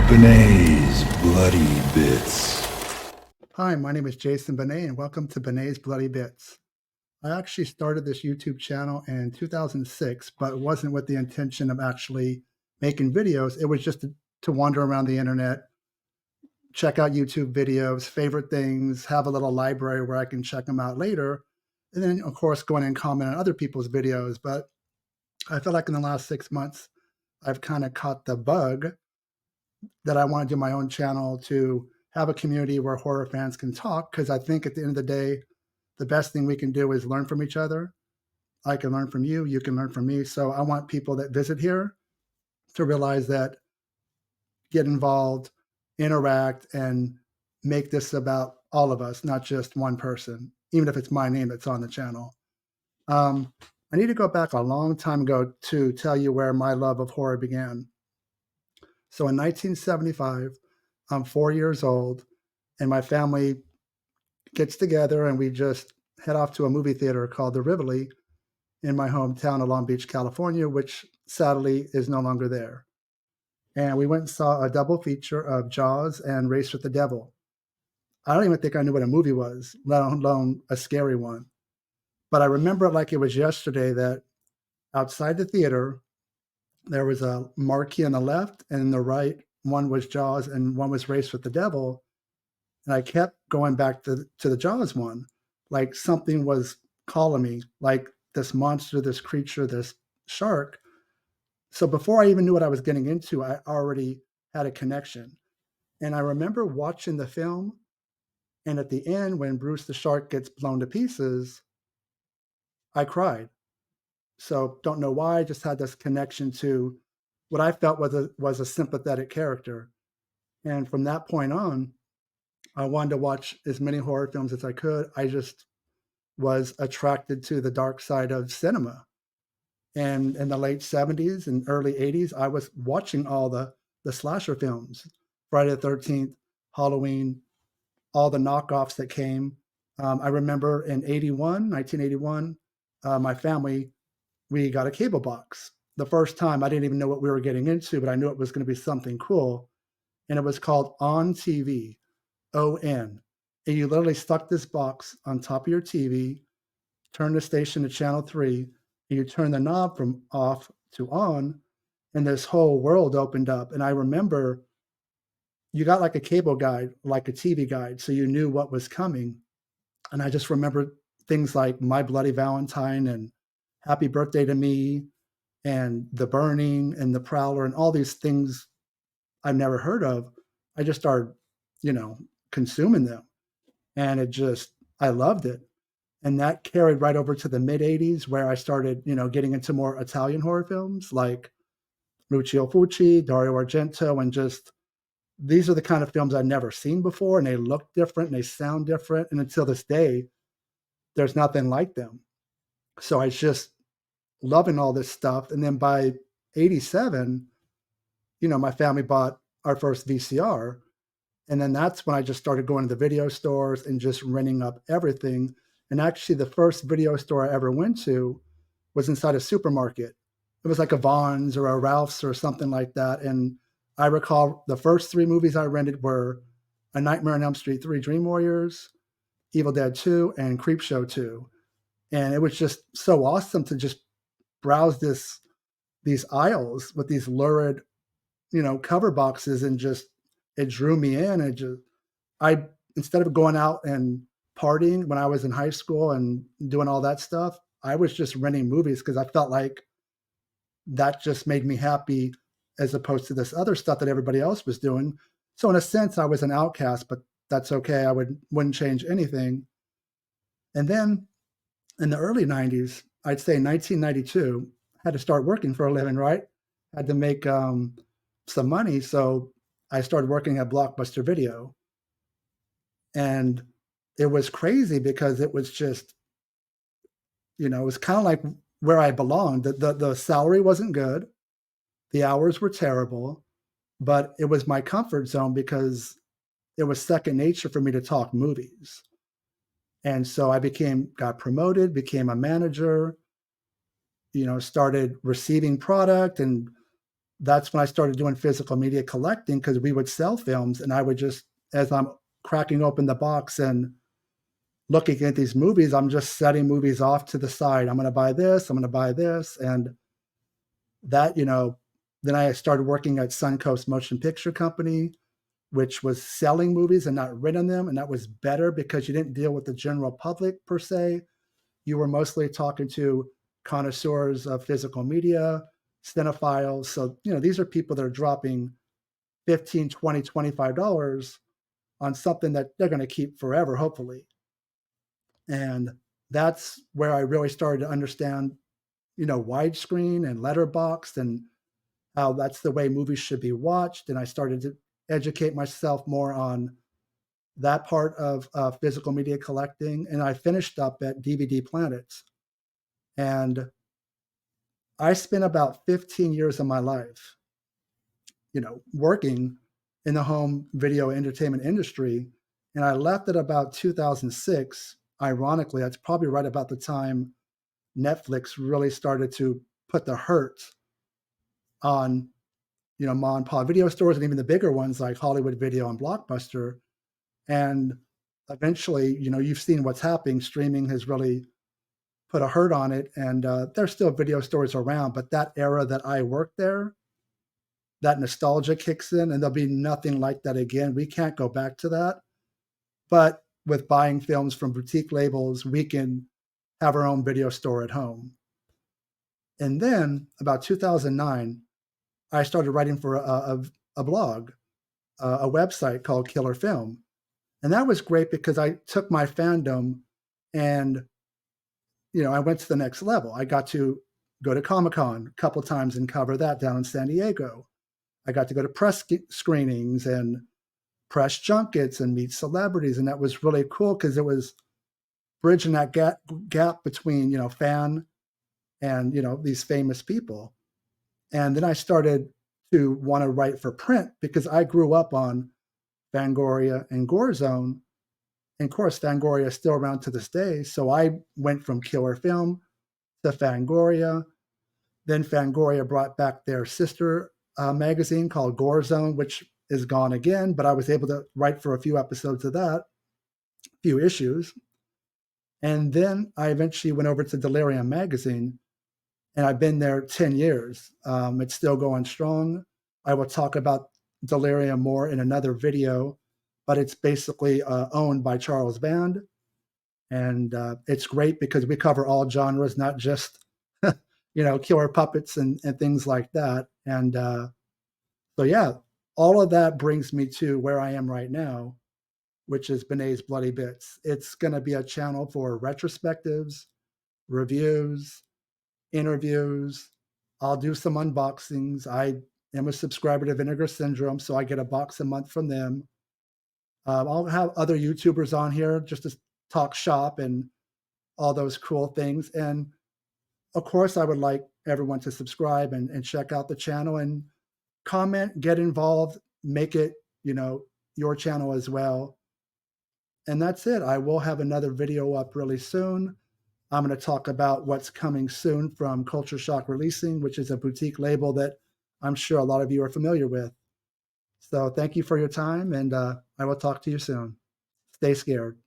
Bene's Bloody Bits. Hi, my name is Jason Bene, and welcome to Bene's Bloody Bits. I actually started this YouTube channel in 2006, but it wasn't with the intention of actually making videos. It was just to wander around the internet, check out YouTube videos, favorite things, have a little library where I can check them out later, and then, of course, go in and comment on other people's videos. But I feel like in the last 6 months, I've kind of caught the bug that I want to do my own channel to have a community where horror fans can talk, because I think at the end of the day, the best thing we can do is learn from each other. I can learn from you, you can learn from me. So I want people that visit here to realize that, get involved, interact, and make this about all of us, not just one person, even if it's my name that's on the channel. I need to go back a long time ago to tell you where my love of horror began. So in 1975, I'm 4 years old, and my family gets together and we just head off to a movie theater called the Rivoli in my hometown of Long Beach, California, which sadly is no longer there. And we went and saw a double feature of Jaws and Race with the Devil. I don't even think I knew what a movie was, let alone a scary one. But I remember it like it was yesterday that outside the theater, there was a marquee on the left, and on the right, one was Jaws and one was Race with the Devil. And I kept going back to the Jaws one, like something was calling me, like this monster, this creature, this shark. So before I even knew what I was getting into, I already had a connection. And I remember watching the film, and at the end, when Bruce the shark gets blown to pieces, I cried. So don't know why, I just had this connection to what I felt was a sympathetic character. And from that point on, I wanted to watch as many horror films as I could. I just was attracted to the dark side of cinema. And in the late 70s and early 80s, I was watching all the slasher films, Friday the 13th, Halloween, all the knockoffs that came. I remember in 1981, my family, we got a cable box. The first time, I didn't even know what we were getting into, but I knew it was going to be something cool. And it was called On TV, ON. And you literally stuck this box on top of your TV, turn the station to channel 3, and you turn the knob from off to on, and this whole world opened up. And I remember you got like a cable guide, like a TV guide, so you knew what was coming. And I just remember things like My Bloody Valentine and Happy Birthday to Me and The Burning and The Prowler and all these things I've never heard of. I just started, you know, consuming them. And I loved it. And that carried right over to the mid 80s, where I started, getting into more Italian horror films like Lucio Fucci, Dario Argento, and just these are the kind of films I've never seen before, and they look different and they sound different. And until this day, there's nothing like them. So I was just loving all this stuff. And then by 87, my family bought our first VCR. And then that's when I just started going to the video stores and just renting up everything. And actually, the first video store I ever went to was inside a supermarket. It was like a Vons or a Ralph's or something like that. And I recall the first three movies I rented were A Nightmare on Elm Street 3, Dream Warriors, Evil Dead 2, and Creepshow 2. And it was just so awesome to just browse these aisles with these lurid, cover boxes, and just it drew me in. I instead of going out and partying when I was in high school and doing all that stuff, I was just renting movies because I felt like that just made me happy as opposed to this other stuff that everybody else was doing. So in a sense, I was an outcast, but that's okay. I wouldn't change anything. And then in the early 90s, I'd say 1992, I had to start working for a living, right? I had to make some money. So I started working at Blockbuster Video. And it was crazy because it was just, it was kind of like where I belonged. The salary wasn't good. The hours were terrible, but it was my comfort zone because it was second nature for me to talk movies. And so I got promoted, became a manager, started receiving product and that's when I started doing physical media collecting because we would sell films, and I would just, as I'm cracking open the box and looking at these movies, I'm just setting movies off to the side. I'm going to buy this. I'm going to buy this. And that, then I started working at Suncoast Motion Picture Company, which was selling movies and not renting them. And that was better because you didn't deal with the general public per se. You were mostly talking to connoisseurs of physical media, cinephiles. So, these are people that are dropping 15, 20, $25 on something that they're going to keep forever, hopefully. And that's where I really started to understand, widescreen and letterboxed and how that's the way movies should be watched. And I started to educate myself more on that part of physical media collecting. And I finished up at DVD Planets. And I spent about 15 years of my life, working in the home video entertainment industry. And I left at about 2006. Ironically, that's probably right about the time Netflix really started to put the hurt on, mom and pop video stores and even the bigger ones like Hollywood Video and Blockbuster. And eventually, you've seen what's happening. Streaming has really put a hurt on it. And there's still video stores around, but that era that I worked there, that nostalgia kicks in, and there'll be nothing like that again. We can't go back to that. But with buying films from boutique labels, we can have our own video store at home. And then about 2009, I started writing for a blog, a website called Killer Film. And that was great because I took my fandom and, I went to the next level. I got to go to Comic-Con a couple times and cover that down in San Diego. I got to go to press screenings and press junkets and meet celebrities. And that was really cool because it was bridging that gap between, fan and, these famous people. And then I started to want to write for print because I grew up on Fangoria and Gorezone. And of course, Fangoria is still around to this day. So I went from Killer Film to Fangoria. Then Fangoria brought back their sister magazine called Gorezone, which is gone again. But I was able to write for a few episodes of that, a few issues. And then I eventually went over to Delirium magazine, and I've been there 10 years. It's still going strong. I will talk about Delirium more in another video, but it's basically owned by Charles Band. And it's great because we cover all genres, not just, killer puppets and things like that. And so, yeah, all of that brings me to where I am right now, which is Bene's Bloody Bits. It's going to be a channel for retrospectives, reviews, interviews. I'll do some unboxings. I am a subscriber to Vinegar Syndrome, so I get a box a month from them. I'll have other YouTubers on here just to talk shop and all those cool things. And of course, I would like everyone to subscribe and check out the channel and comment, get involved, make it, your channel as well. And that's it. I will have another video up really soon. I'm going to talk about what's coming soon from Culture Shock Releasing, which is a boutique label that I'm sure a lot of you are familiar with. So thank you for your time, and I will talk to you soon. Stay scared.